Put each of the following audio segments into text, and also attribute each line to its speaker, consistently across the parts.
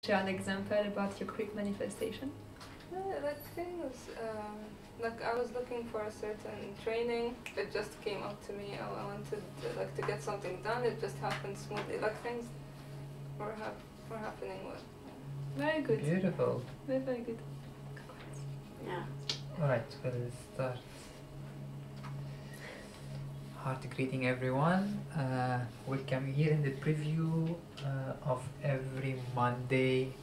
Speaker 1: share an example about your quick manifestation?
Speaker 2: Like things, like I was looking for a certain training, it just came up to me. I wanted to get something done. It just happened smoothly. Like things were happening well.
Speaker 1: Very good.
Speaker 3: Beautiful.
Speaker 1: Very, very good.
Speaker 4: Yeah.
Speaker 3: Alright, we'll start. Heart greeting everyone. Welcome here in the preview of every Monday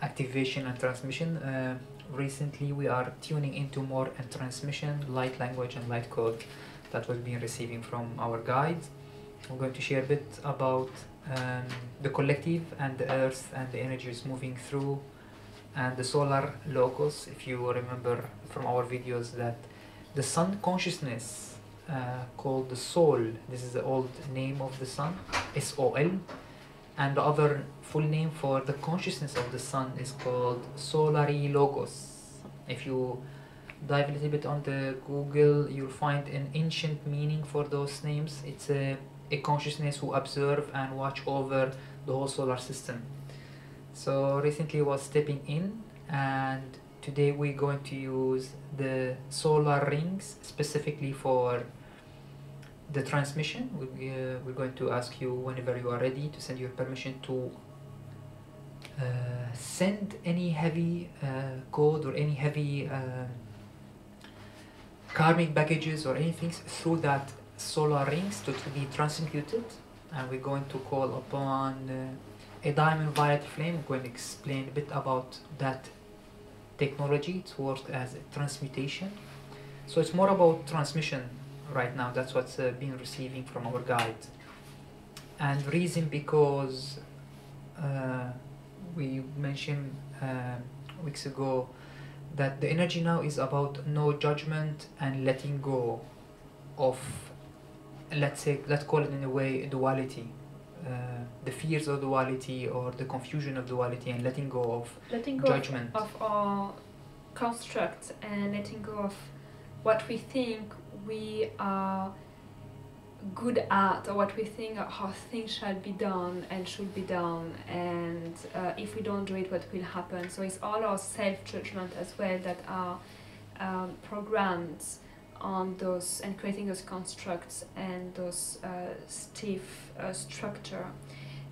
Speaker 3: activation and transmission. Recently we are tuning into more and transmission, light language and light code that we've been receiving from our guides. I'm going to share a bit about the collective and the earth and the energies moving through and the solar locus. If you remember from our videos that the sun consciousness called the soul, this is the old name of the sun, S-O-L, and the other full name for the consciousness of the sun is called solari logos. If you dive a little bit on the Google, you'll find an ancient meaning for those names. It's a consciousness who observe and watch over the whole solar system. So recently I was stepping in, and today we're going to use the solar rings specifically for the transmission. We're going to ask you whenever you are ready to send your permission to send any heavy code or any heavy karmic packages or anything through that solar rings to be transmuted, and we're going to call upon a diamond violet flame. I'm going to explain a bit about that technology. It's worked as a transmutation, so it's more about transmission right now. That's what's been receiving from our guide, and reason because we mentioned weeks ago that the energy now is about no judgment and letting go of, let's call it in a way, duality, the fears of duality or the confusion of duality, and letting go of judgment
Speaker 1: of our constructs, and letting go of what we think we are good at, or what we think how things shall be done and should be done, and if we don't do it, what will happen. So it's all our self-judgment as well that are programmed on those, and creating those constructs and those stiff structure.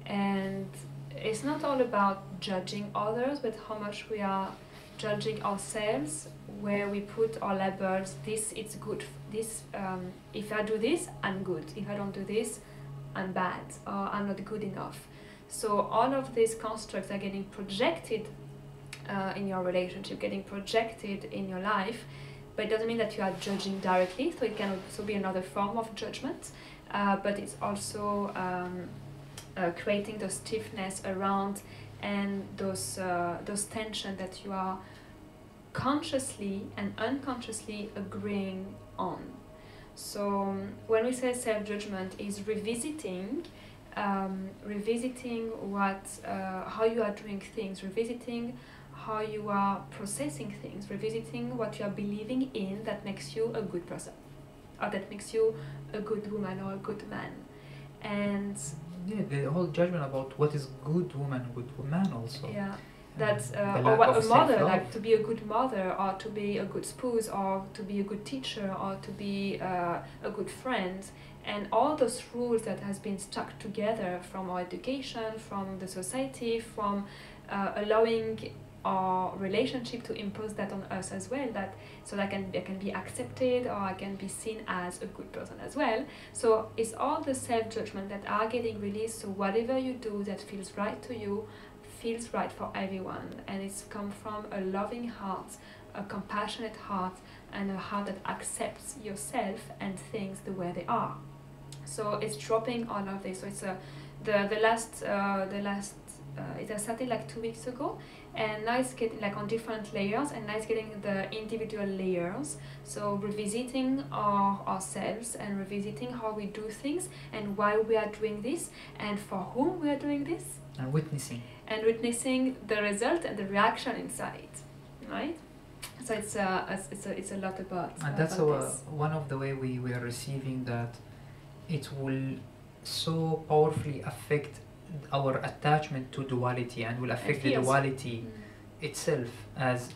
Speaker 1: And it's not all about judging others, but how much we are judging ourselves, where we put our labels. This, it's good, this, if I do this, I'm good, if I don't do this, I'm bad, or I'm not good enough. So all of these constructs are getting projected in your relationship, getting projected in your life, but it doesn't mean that you are judging directly, so it can also be another form of judgment, but it's also creating the stiffness around, and those tension that you are consciously and unconsciously agreeing on. So when we say self-judgment, is revisiting what how you are doing things, revisiting how you are processing things, revisiting what you are believing in that makes you a good person, or that makes you a good woman or a good man. And
Speaker 3: yeah, the whole judgment about what is good woman, good man also.
Speaker 1: Yeah, that's or what a mother, like to be a good mother, or to be a good spouse, or to be a good teacher, or to be a good friend, and all those rules that has been stuck together from our education, from the society, from allowing our relationship to impose that on us as well, that so that I can be accepted, or I can be seen as a good person as well. So it's all the self-judgment that are getting released. So whatever you do that feels right to you feels right for everyone, and it's come from a loving heart, a compassionate heart, and a heart that accepts yourself and things the way they are. So it's dropping all of this. So it's the last it has started like 2 weeks ago, and now it's getting like on different layers, and now it's getting the individual layers. So revisiting ourselves, and revisiting how we do things, and why we are doing this, and for whom we are doing this,
Speaker 3: and witnessing
Speaker 1: the result and the reaction inside, right? So it's a lot about,
Speaker 3: and that's one of the way we are receiving that it will so powerfully affect our attachment to duality, and will affect the
Speaker 1: fears.
Speaker 3: duality itself as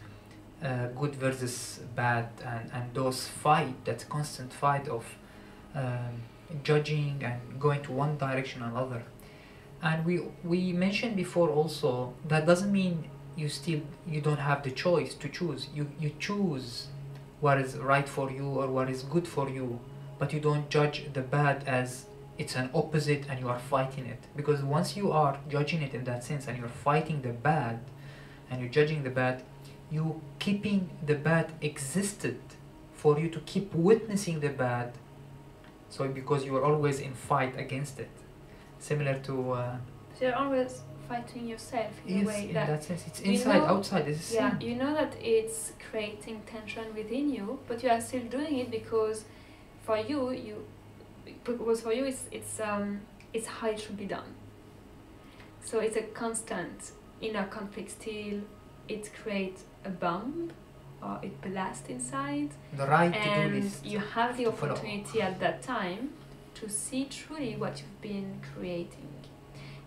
Speaker 3: good versus bad, and those fight, that constant fight of judging and going to one direction or another. And we mentioned before also that doesn't mean you don't have the choice to choose. You choose what is right for you or what is good for you, but you don't judge the bad as it's an opposite and you are fighting it. Because once you are judging it in that sense and you're fighting the bad and you're judging the bad, you keeping the bad existed for you to keep witnessing the bad. So because you are always in fight against it, similar to
Speaker 1: So you're always fighting yourself in a
Speaker 3: yes,
Speaker 1: way
Speaker 3: in
Speaker 1: that,
Speaker 3: that sense, it's inside, outside. It's the
Speaker 1: yeah,
Speaker 3: same.
Speaker 1: you know that it's creating tension within you, but you are still doing it because for you it's how it should be done. So it's a constant inner conflict still. It creates a bomb or it blasts inside,
Speaker 3: The right to do
Speaker 1: and
Speaker 3: list.
Speaker 1: you have the
Speaker 3: to follow.
Speaker 1: opportunity at that time to see truly what you've been creating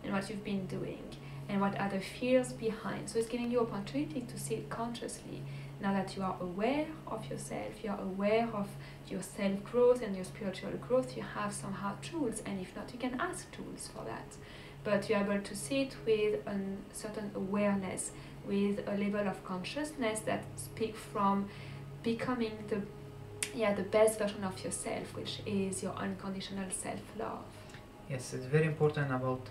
Speaker 1: and what you've been doing and what are the fears behind. So it's giving you opportunity to see it consciously. Now that you are aware of yourself, you are aware of your self-growth and your spiritual growth, you have somehow tools, and if not, you can ask tools for that. But you're able to see it with a certain awareness, with a level of consciousness that speaks from becoming the best version of yourself, which is your unconditional self-love.
Speaker 3: Yes, it's very important about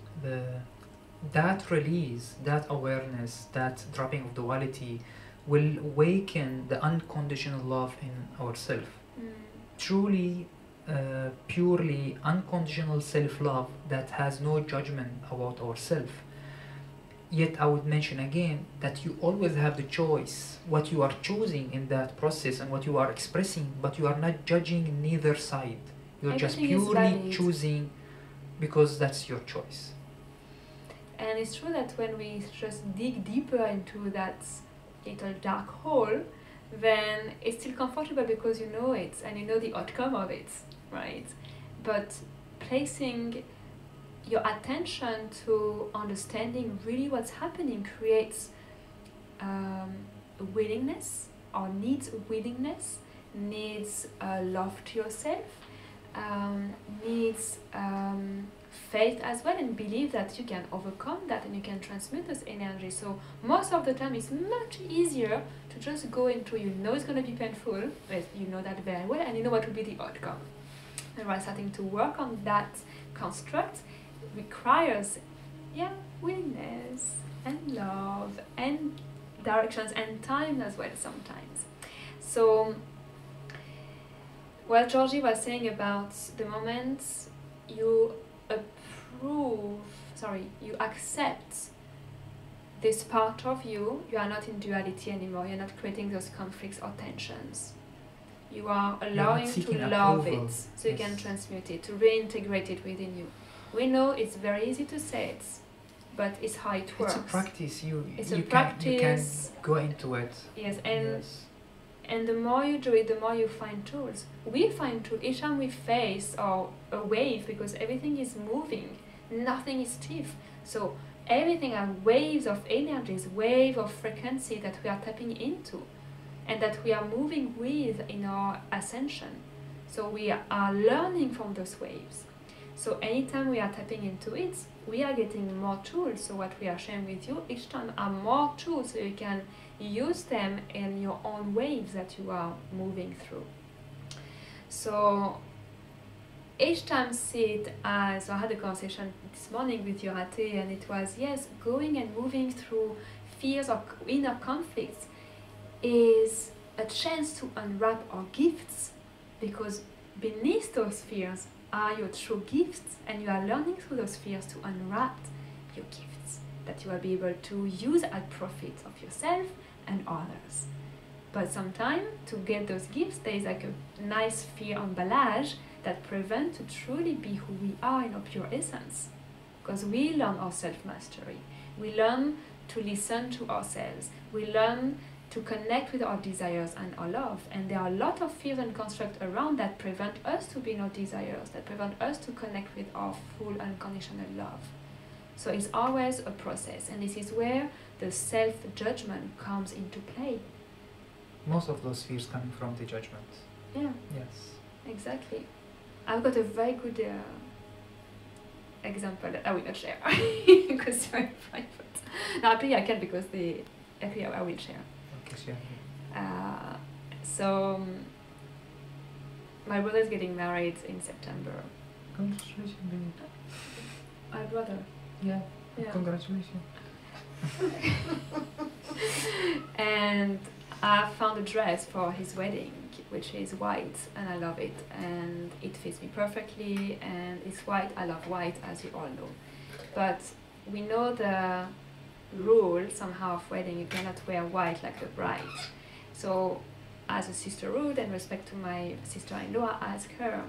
Speaker 3: that release, that awareness, that dropping of duality will awaken the unconditional love in ourselves. Truly, purely unconditional self-love that has no judgment about ourselves. Yet I would mention again that you always have the choice, what you are choosing in that process and what you are expressing, but you are not judging neither side. You're just
Speaker 1: Everything is
Speaker 3: purely
Speaker 1: valid.
Speaker 3: choosing because that's your choice.
Speaker 1: And it's true that when we just dig deeper into that little dark hole, then it's still comfortable because you know it and you know the outcome of it, right? But placing your attention to understanding really what's happening creates a willingness, or needs willingness, needs love to yourself, needs faith as well, and believe that you can overcome that and you can transmit this energy. So most of the time it's much easier to just go into, you know it's going to be painful, but you know that very well and you know what will be the outcome. And while starting to work on that construct requires willingness and love and directions and time as well sometimes. So what Georgie was saying about the moment you accept this part of you, you are not in duality anymore, you're not creating those conflicts or tensions. You are allowing to love it, so you can transmute it, to reintegrate it within you. We know it's very easy to say it, but it's how it works.
Speaker 3: It's a practice. You can go into it.
Speaker 1: Yes, and the more you do it, the more you find tools. We find tools each time we face a wave, because everything is moving, nothing is stiff. So everything are waves of energies, wave of frequency that we are tapping into and that we are moving with in our ascension. So we are learning from those waves. So anytime we are tapping into it, we are getting more tools. So what we are sharing with you each time are more tools, so you can use them in your own waves that you are moving through. So each time see it as, I had a conversation this morning with Yorate, and it was, yes, going and moving through fears or inner conflicts is a chance to unwrap our gifts, because beneath those fears are your true gifts, and you are learning through those fears to unwrap your gifts that you will be able to use at profit of yourself and others. But sometimes to get those gifts, there is like a nice fear emballage that prevents to truly be who we are in our pure essence. Because we learn our self-mastery, we learn to listen to ourselves, we learn to connect with our desires and our love, and there are a lot of fears and constructs around that prevent us to be in our desires, that prevent us to connect with our full unconditional love. So it's always a process, and this is where the self-judgment comes into play.
Speaker 3: Most of those fears coming from the judgment.
Speaker 1: Yeah,
Speaker 3: Yes.
Speaker 1: exactly. I've got a very good example that I will not share because it's very private. No, actually I can because I will share.
Speaker 3: Okay, sure.
Speaker 1: So my brother is getting married in September.
Speaker 3: Congratulations, baby.
Speaker 1: My brother.
Speaker 3: Yeah.
Speaker 1: Yeah.
Speaker 3: Congratulations.
Speaker 1: And I found a dress for his wedding, which is white, and I love it, and it fits me perfectly, and it's white. I love white, as you all know. But we know the rule somehow of wedding, you cannot wear white like the bride. So as a sisterhood and respect to my sister-in-law, I asked her,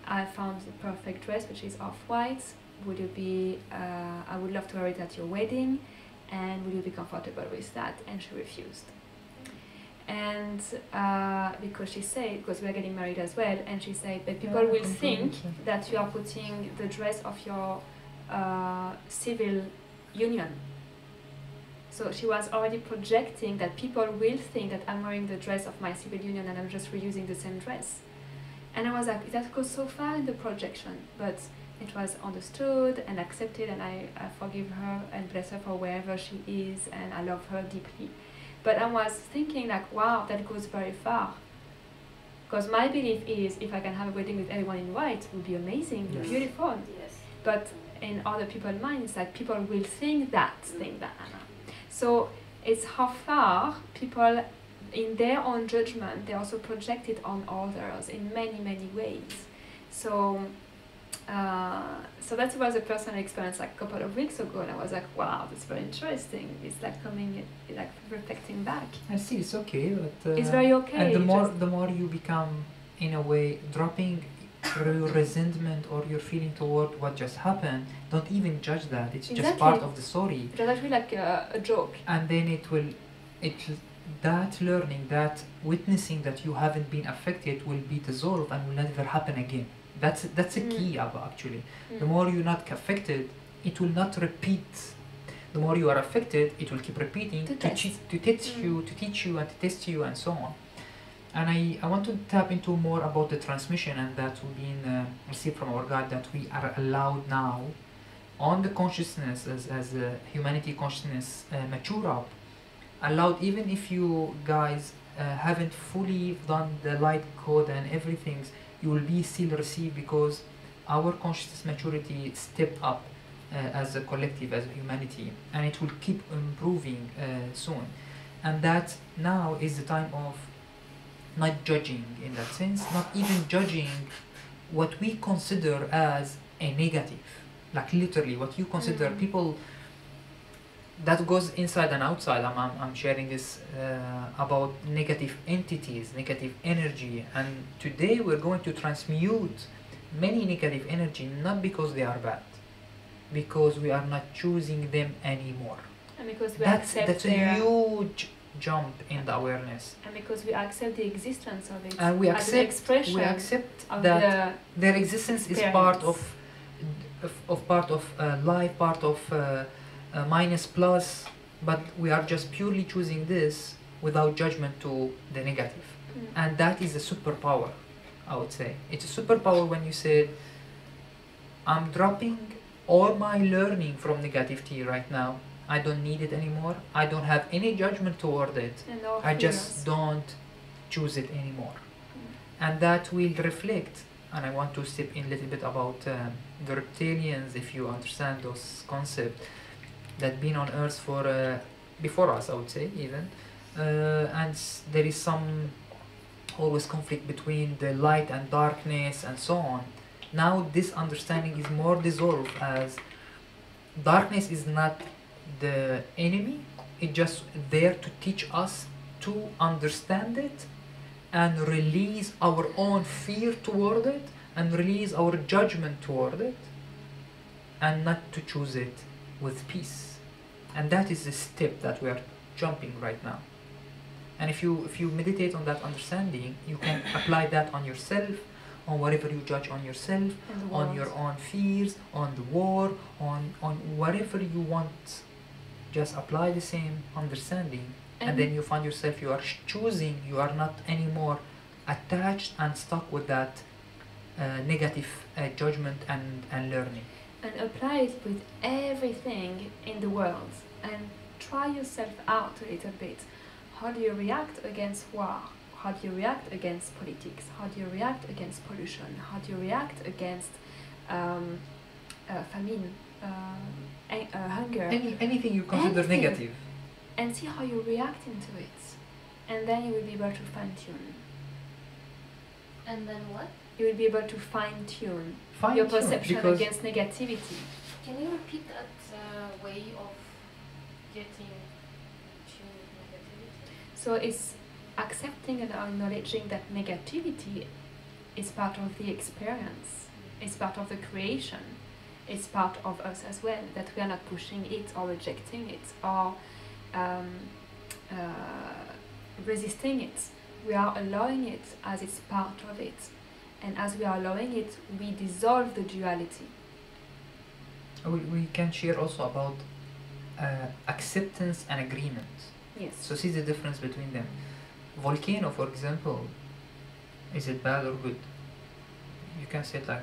Speaker 1: I found the perfect dress, which is off-white. Would you be, I would love to wear it at your wedding, and will you be comfortable with that? And she refused. And because she said, because we are getting married as well, and she said, but people will think that you are putting the dress of your civil union. So she was already projecting that people will think that I'm wearing the dress of my civil union and I'm just reusing the same dress. And I was like, that goes so far in the projection, but it was understood and accepted, and I forgive her and bless her for wherever she is, and I love her deeply. But I was thinking like, wow, that goes very far. Because my belief is, if I can have a wedding with everyone in white, it would be amazing,
Speaker 3: Yes.
Speaker 1: beautiful.
Speaker 4: Yes.
Speaker 1: But in other people's minds, like people will think that, So it's how far people, in their own judgment, they also project it on others in many, many ways. So that was a personal experience like a couple of weeks ago, and I was like, wow, that's very interesting. It's like coming, like reflecting back.
Speaker 3: I see, it's okay, but
Speaker 1: It's very okay.
Speaker 3: and
Speaker 1: just-
Speaker 3: the more you become, in a way, dropping your resentment or your feeling toward what just happened, don't even judge that. It's just
Speaker 1: Exactly.
Speaker 3: part of the story.
Speaker 1: It was actually like a joke.
Speaker 3: And then that learning, that witnessing that you haven't been affected will be dissolved and will never happen again. That's a key actually. The more you're not affected, it will not repeat. The more you are affected, it will keep repeating to teach you, and to test you, and so on. And I want to tap into more about the transmission, and that we've been received from our God, that we are allowed now on the consciousness as a humanity consciousness mature up, allowed, even if you guys haven't fully done the light code and everything, you will be still received, because our consciousness maturity stepped up as a collective, as a humanity, and it will keep improving soon. And that now is the time of not judging, in that sense, not even judging what we consider as a negative, like literally what you consider people, that goes inside and outside. I'm sharing this about negative entities, negative energy, and today we're going to transmute many negative energy, not because they are bad, because we are not choosing them anymore.
Speaker 1: And because we
Speaker 3: That's
Speaker 1: accept
Speaker 3: a huge jump in the awareness.
Speaker 1: And because we accept the existence of it
Speaker 3: And we
Speaker 1: as an
Speaker 3: accept,
Speaker 1: expression
Speaker 3: that
Speaker 1: the
Speaker 3: their existence is part of life, part of minus plus, but we are just purely choosing this without judgment to the negative. And that is a superpower, I would say. It's a superpower when you say, I'm dropping all my learning from negativity right now. I don't need it anymore. I don't have any judgment toward it.
Speaker 1: and our
Speaker 3: I just
Speaker 1: fears.
Speaker 3: don't choose it anymore. And that will reflect, and I want to step in a little bit about the reptilians, if you understand those concepts, that been on Earth for before us, I would say, even. And there is some always conflict between the light and darkness and so on. Now this understanding is more dissolved, as darkness is not the enemy, it's just there to teach us to understand it and release our own fear toward it and release our judgment toward it, and not to choose it with peace. And that is the step that we are jumping right now. And if you meditate on that understanding, you can apply that on yourself, on whatever you judge on yourself,
Speaker 1: And the
Speaker 3: on
Speaker 1: world.
Speaker 3: your own fears, on the war, on whatever you want. Just apply the same understanding, and then you find yourself you are choosing. You are not anymore attached and stuck with that negative judgment and learning.
Speaker 1: And apply it with everything in the world and try yourself out a little bit. How do you react against war? How do you react against politics? How do you react against pollution? How do you react against famine, hunger?
Speaker 3: Anything you consider
Speaker 1: Anything.
Speaker 3: negative.
Speaker 1: And see how you react into it. And then you will be able to fine tune.
Speaker 5: And then what?
Speaker 1: You will be able to fine tune your
Speaker 3: Fine-tune,
Speaker 1: perception
Speaker 3: because
Speaker 1: against negativity.
Speaker 5: Can you repeat that way of getting to negativity?
Speaker 1: So it's accepting and acknowledging that negativity is part of the experience, it's part of the creation, it's part of us as well, that we are not pushing it or rejecting it or resisting it. We are allowing it as it's part of it. And as we are allowing it, we dissolve the duality.
Speaker 3: we can share also about acceptance and agreement.
Speaker 1: Yes.
Speaker 3: So see the difference between them. Volcano, for example, is it bad or good? You can say it like,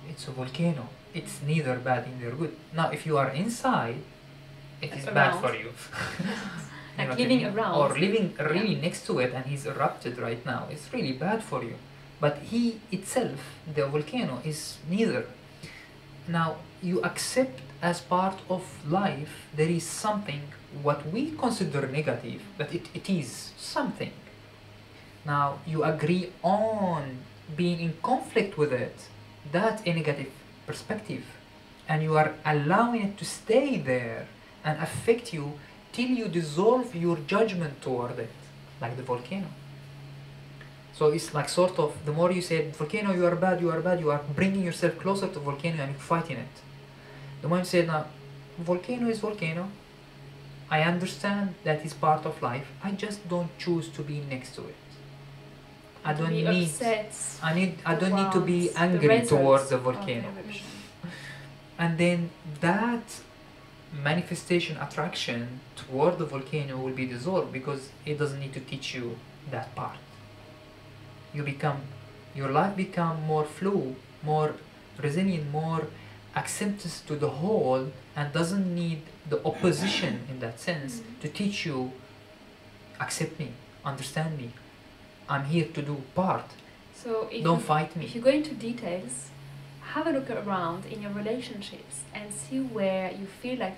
Speaker 3: it's a volcano. It's neither bad nor good. Now, if you are inside, it is bad
Speaker 1: Around.
Speaker 3: for you.
Speaker 1: Like
Speaker 3: what I
Speaker 1: living
Speaker 3: mean?
Speaker 1: around.
Speaker 3: Or living really next to it and he's erupted right now. It's really bad for you. But he itself, the volcano, is neither. Now, you accept as part of life there is something what we consider negative, but it is something. Now, you agree on being in conflict with it. That's a negative perspective. And you are allowing it to stay there and affect you till you dissolve your judgment toward it, like the volcano. So it's like sort of, the more you say, volcano, you are bad, you are bringing yourself closer to volcano and you're fighting it. The more you say, now, volcano is volcano, I understand that is part of life, I just don't choose to be next to it. I don't
Speaker 1: be
Speaker 3: need,
Speaker 1: upset
Speaker 3: I don't need to be
Speaker 1: towards the
Speaker 3: angry
Speaker 1: results
Speaker 3: towards the
Speaker 1: of
Speaker 3: volcano.
Speaker 1: eruption.
Speaker 3: And then that manifestation attraction toward the volcano will be dissolved because it doesn't need to teach you that part. Your life become more flow, more resilient, more acceptance to the whole, and doesn't need the opposition in that sense to teach you, accept me, understand me, I'm here to do part,
Speaker 1: So if
Speaker 3: don't
Speaker 1: you,
Speaker 3: fight me.
Speaker 1: if you go into details, have a look around in your relationships and see where you feel like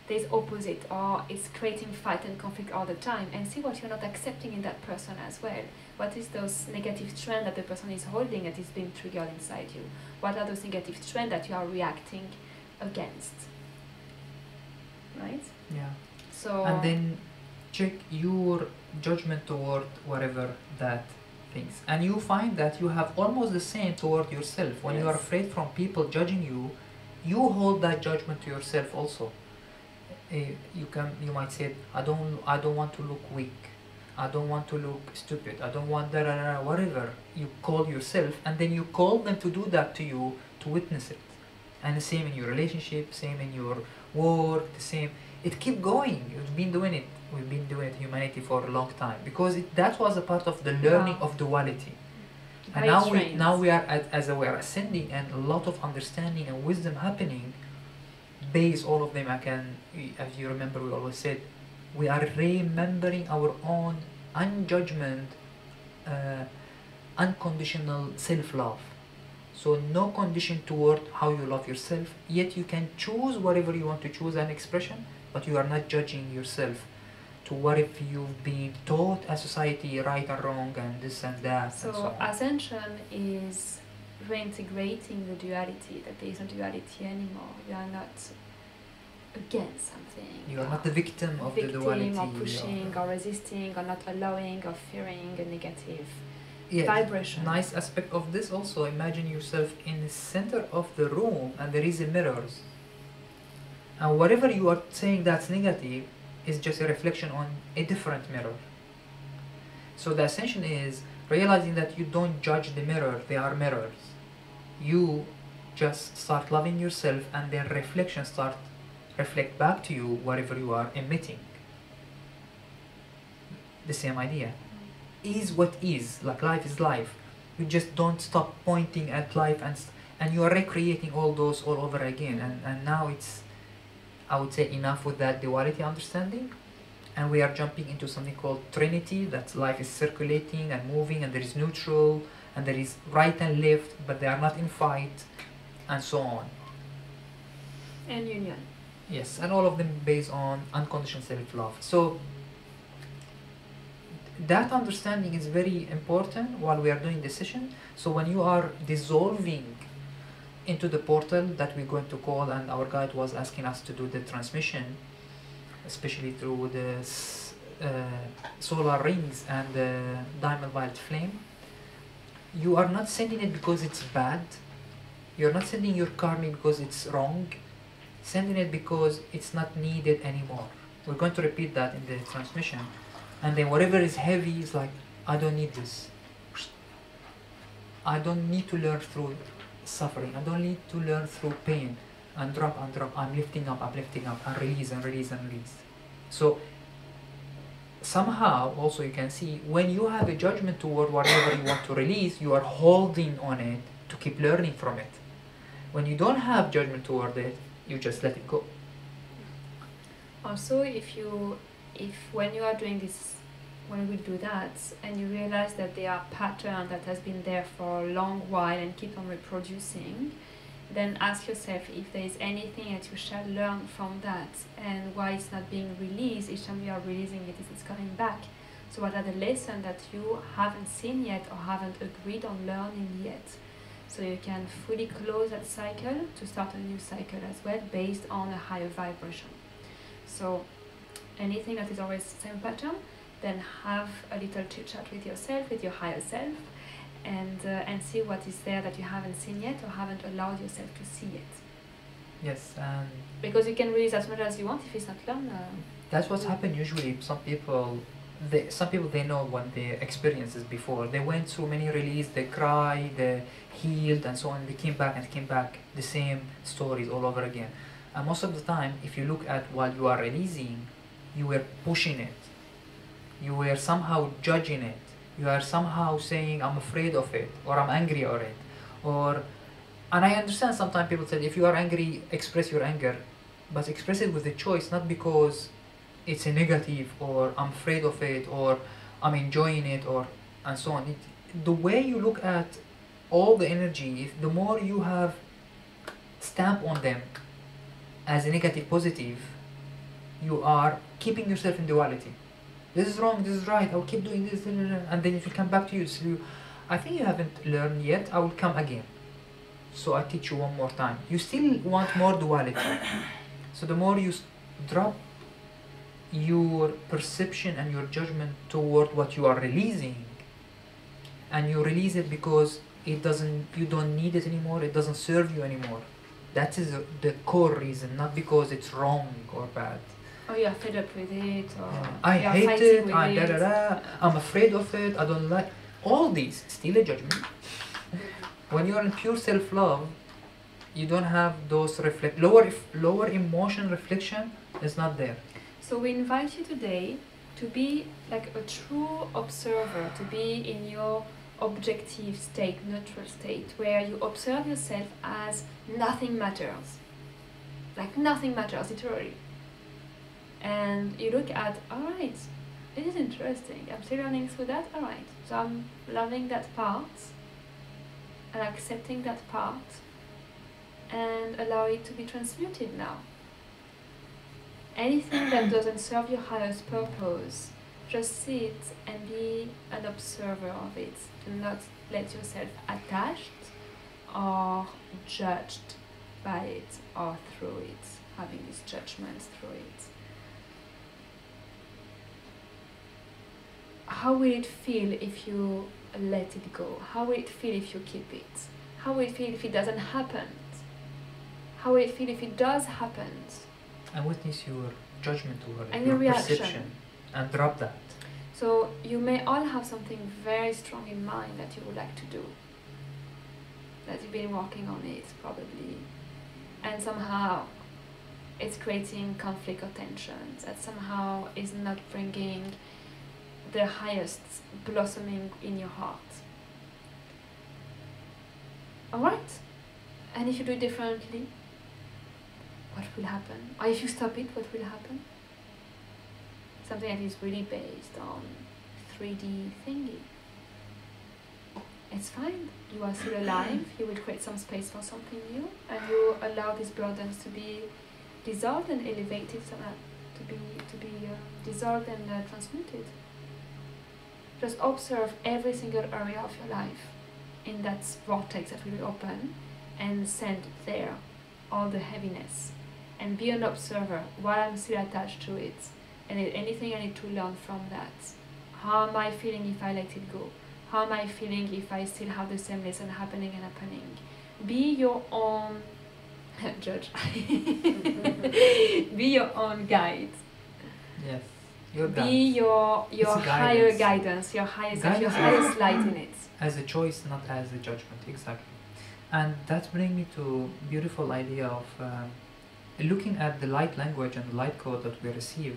Speaker 1: there's opposite or it's creating fight and conflict all the time, and see what you're not accepting in that person as well. What is those negative trends that the person is holding that is being triggered inside you? What are those negative trends that you are reacting against? Right?
Speaker 3: Yeah.
Speaker 1: So
Speaker 3: And then check your judgment toward whatever that things, and you find that you have almost the same toward yourself. When you are
Speaker 1: Yes.
Speaker 3: afraid from people judging you, you hold that judgment to yourself also. You might say, I don't want to look weak, I don't want to look stupid, I don't want that, whatever you call yourself, and then you call them to do that to you, to witness it. And the same in your relationship, same in your work, the same. It keep going. You've been doing it. We've been doing it, humanity, for a long time, because that was a part of the learning
Speaker 1: Wow.
Speaker 3: of duality. And
Speaker 1: Great
Speaker 3: now
Speaker 1: trains.
Speaker 3: we are as we are ascending, and a lot of understanding and wisdom happening. Base all of them. As you remember, we always said, we are remembering our own unjudgment, unconditional self-love. So no condition toward how you love yourself. Yet you can choose whatever you want to choose an expression, but you are not judging yourself to what if you've been taught as society right and wrong and this and that. And so
Speaker 1: So
Speaker 3: on.
Speaker 1: Ascension is reintegrating the duality, that there is no duality anymore. You are not against something.
Speaker 3: You are not the victim of the duality.
Speaker 1: or pushing or resisting or not allowing or fearing a negative
Speaker 3: Yes.
Speaker 1: vibration.
Speaker 3: Nice aspect of this also, imagine yourself in the center of the room and there is a mirrors. And whatever you are saying that's negative is just a reflection on a different mirror. So the ascension is realizing that you don't judge the mirror, they are mirrors. You just start loving yourself, and then reflection start reflect back to you whatever you are emitting. The same idea. Is what is, like life is life. You just don't stop pointing at life, and you are recreating all those all over again. And now it's, I would say, enough with that duality understanding, and we are jumping into something called Trinity, that life is circulating and moving, and there is neutral, and there is right and left, but they are not in fight, and so on.
Speaker 1: And union.
Speaker 3: Yes, and all of them based on unconditional self-love. So that understanding is very important while we are doing this session. So when you are dissolving into the portal that we're going to call, and our guide was asking us to do the transmission, especially through the solar rings and the diamond violet flame, you are not sending it because it's bad. You're not sending your karma because it's wrong. Sending it because it's not needed anymore. We're going to repeat that in the transmission. And then whatever is heavy is like, I don't need this. I don't need to learn through suffering. I don't need to learn through pain. And drop and drop. I'm lifting up, and release and release and release. So somehow also you can see when you have a judgment toward whatever you want to release, you are holding on it to keep learning from it. When you don't have judgment toward it, you just let it go.
Speaker 1: Also, if when you are doing this, when we do that, and you realize that there are patterns that has been there for a long while and keep on reproducing, then ask yourself if there is anything that you shall learn from that, and why it's not being released. Each time you are releasing it, it's coming back. So what are the lessons that you haven't seen yet or haven't agreed on learning yet? So you can fully close that cycle to start a new cycle as well, based on a higher vibration. So anything that is always the same pattern, then have a little chit chat with yourself, with your higher self, and see what is there that you haven't seen yet or haven't allowed yourself to see yet.
Speaker 3: Yes,
Speaker 1: because you can release as much as you want if it's not learned.
Speaker 3: That's what's happened usually. Some people they know what their experiences before. They went through many release, they cried, they healed, and so on. They came back, the same stories all over again. And most of the time, if you look at while you are releasing, you were pushing it. You were somehow judging it. You are somehow saying, I'm afraid of it, or I'm angry at it. And I understand sometimes people say, if you are angry, express your anger. But express it with a choice, not because it's a negative, or I'm afraid of it, or I'm enjoying it, and so on. The way you look at all the energy, the more you have stamp on them as a negative, positive, you are keeping yourself in duality. This is wrong, this is right, I'll keep doing this, and then it will come back to you. So I think you haven't learned yet, I will come again. So I teach you one more time. You still want more duality. So the more you drop your perception and your judgment toward what you are releasing, and you release it because you don't need it anymore, it doesn't serve you anymore. That is the core reason, not because it's wrong or bad.
Speaker 1: Or you're fed up with it, or
Speaker 3: I hate it, I'm afraid of it, I don't like all these. Still a judgment. When you are in pure self-love, you don't have those lower emotion reflection is not there.
Speaker 1: So we invite you today to be like a true observer, to be in your objective state, neutral state, where you observe yourself as nothing matters. Like nothing matters, literally. And you look at, alright, it is interesting, I'm still learning through that, alright. So I'm loving that part, and accepting that part, and allow it to be transmuted now. Anything that doesn't serve your highest purpose, just sit and be an observer of it. Do not let yourself attached or judged by it or through it, having these judgments through it. How will it feel if you let it go? How will it feel if you keep it? How will it feel if it doesn't happen? How will it feel if it does happen?
Speaker 3: And witness your judgment over it,
Speaker 1: and
Speaker 3: your
Speaker 1: reaction.
Speaker 3: perception, and drop that.
Speaker 1: So you may all have something very strong in mind that you would like to do, that you've been working on it probably, and somehow it's creating conflict or tensions, that somehow is not bringing the highest blossoming in your heart. Alright? And if you do it differently, what will happen? Or if you stop it, what will happen? Something that is really based on 3D thingy. It's fine. You are still alive. You will create some space for something new, and you allow these burdens to be dissolved and elevated, so that to be dissolved and transmuted. Just observe every single area of your life in that vortex that will open, and send there all the heaviness, and be an observer while I'm still attached to it, and anything I need to learn from that. How am I feeling if I let it go? How am I feeling if I still have the same lesson happening and happening? Be your own judge. Be your own guide.
Speaker 3: Yes, your
Speaker 1: Be
Speaker 3: guidance.
Speaker 1: your
Speaker 3: It's
Speaker 1: higher guidance, your highest self, your highest light in it.
Speaker 3: As a choice, not as a judgment, exactly. And that brings me to beautiful idea of looking at the light language and the light code that we receive.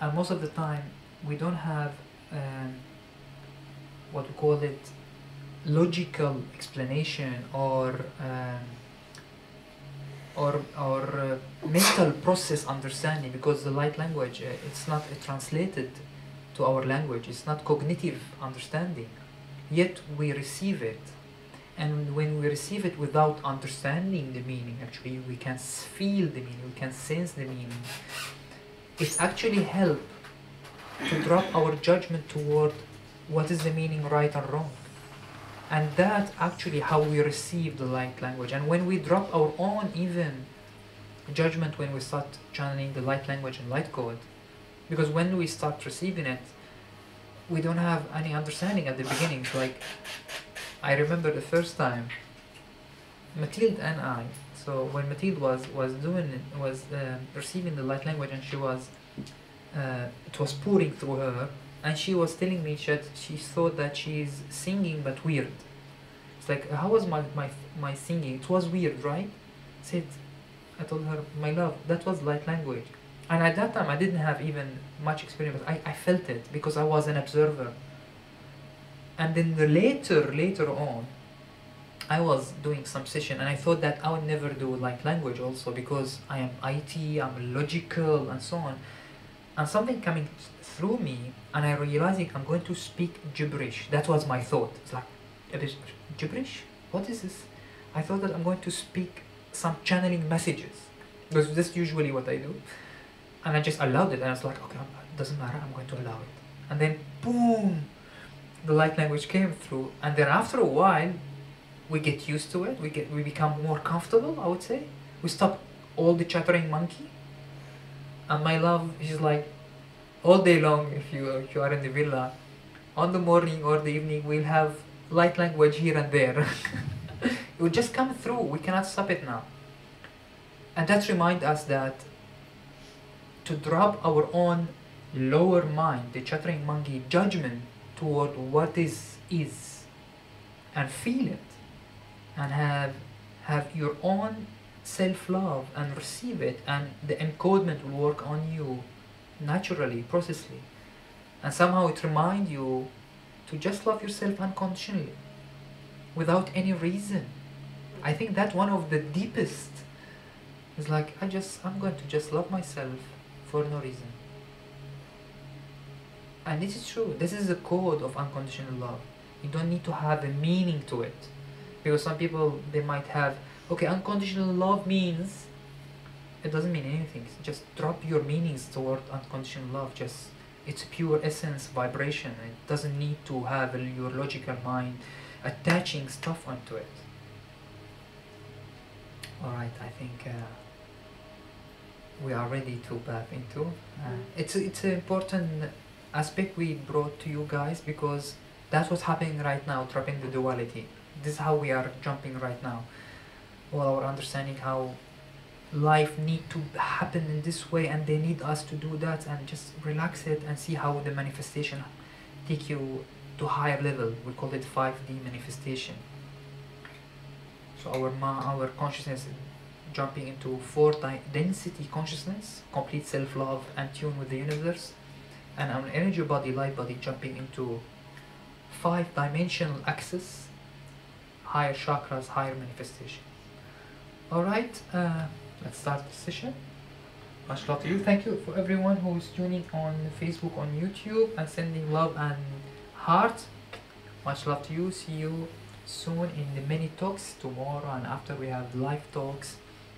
Speaker 3: And most of the time, we don't have what we call it logical explanation or mental process understanding, because the light language it's not translated to our language. It's not cognitive understanding, yet we receive it. And when we receive it without understanding the meaning, actually we can feel the meaning, we can sense the meaning. It actually helps to drop our judgment toward what is the meaning right and wrong. And that actually how we receive the light language. And when we drop our own even judgment when we start channeling the light language and light code, because when we start receiving it, we don't have any understanding at the beginning. So like, I remember the first time Mathilde and I, so when Mathilde was receiving the light language, and she was it was pouring through her, and she was telling me that she thought that she's singing but weird. It's like, how was my singing? It was weird, right? I told her, my love, that was light language. And at that time I didn't have even much experience, but I felt it because I was an observer. And then later on, I was doing some session, and I thought that I would never do light language also, because I am IT, I'm logical, and so on. And something coming through me, and I realizing I'm going to speak gibberish. That was my thought. It's like, gibberish? What is this? I thought that I'm going to speak some channeling messages, because that's usually what I do. And I just allowed it, and I was like, okay, it doesn't matter, I'm going to allow it. And then, boom, the light language came through, and then after a while, we get used to it. We become more comfortable, I would say. We stop all the chattering monkey. And my love, she's like, all day long, if you are in the villa, on the morning or the evening, we'll have light language here and there. It will just come through. We cannot stop it now. And that reminds us that to drop our own lower mind, the chattering monkey judgment toward what is, and feel it, and have your own self-love and receive it, and the encodement will work on you naturally, processly, and somehow it reminds you to just love yourself unconditionally without any reason. I think that one of the deepest is like, I'm going to just love myself for no reason. And this is true. This is the code of unconditional love. You don't need to have a meaning to it, because some people, they might have, okay, unconditional love means, it doesn't mean anything. Just drop your meanings toward unconditional love. Just, it's pure essence, vibration. It doesn't need to have your logical mind attaching stuff onto it. Alright, I think we are ready to dive into. It's an important aspect we brought to you guys, because that's what's happening right now, dropping the duality. This is how we are jumping right now. Well, our understanding how life need to happen in this way and they need us to do that, and just relax it and see how the manifestation take you to higher level. We call it 5D manifestation. So our consciousness jumping into 4 density consciousness, complete self-love and tune with the universe, and our energy body, light body, jumping into 5-dimensional access, higher chakras, higher manifestation. Alright, let's start the session. Much love to you. Thank you for everyone who is tuning on Facebook, on YouTube, and sending love and heart. Much love to you. See you soon in the mini talks tomorrow, and after we have live talks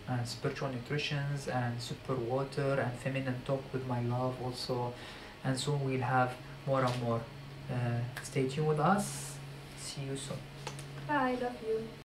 Speaker 3: and spiritual nutritions and super water and feminine talk with my love also, and soon we'll have more and more. Stay tuned with us. See you soon.
Speaker 1: Bye, love you.